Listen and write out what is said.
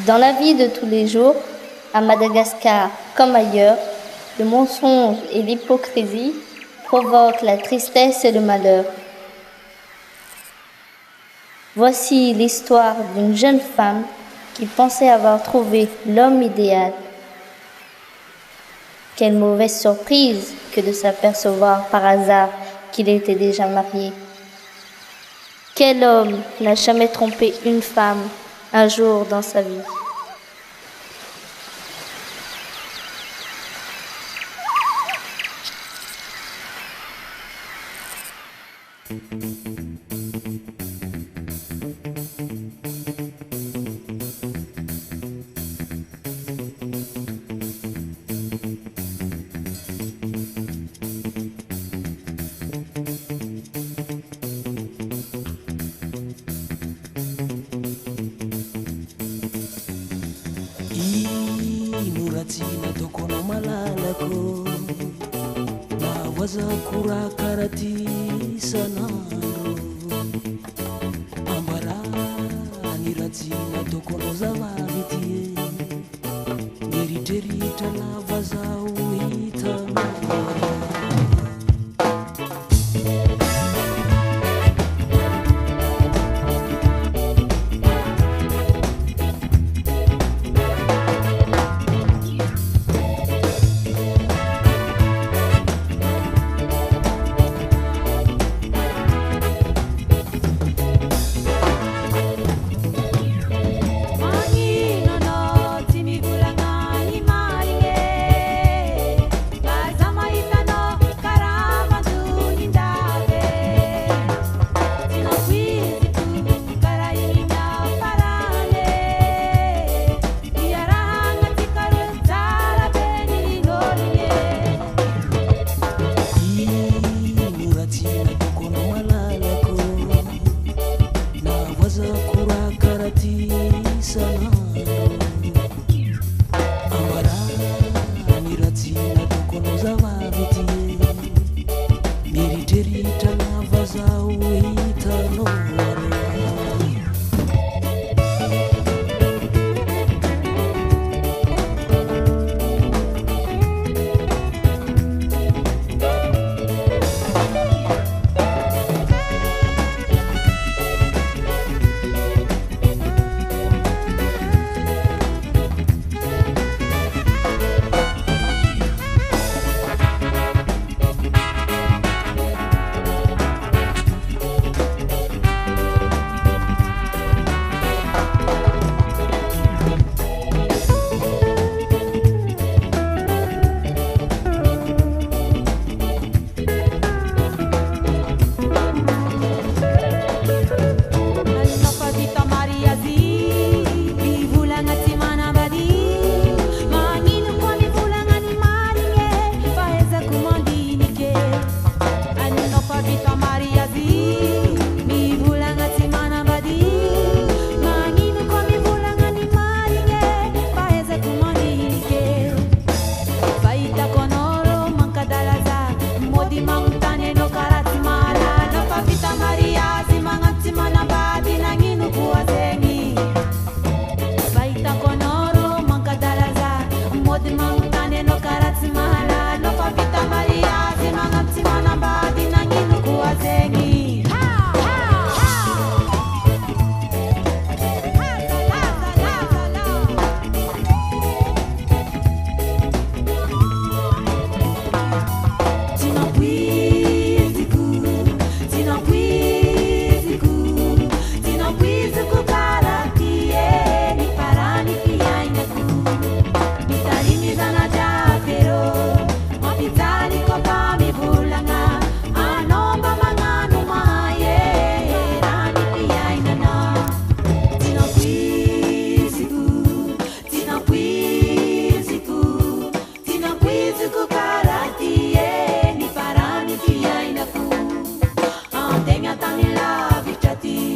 Dans la vie de tous les jours, à Madagascar comme ailleurs, le mensonge et l'hypocrisie provoquent la tristesse et le malheur. Voici l'histoire d'une jeune femme qui pensait avoir trouvé l'homme idéal. Quelle mauvaise surprise que de s'apercevoir par hasard qu'il était déjà marié. Quel homme n'a jamais trompé une femme un jour dans sa vie? Inoratsina tokono malalako navazakura karati sanandro ambara niratsina tokono zavavitie neritreritra lavazao hitana ty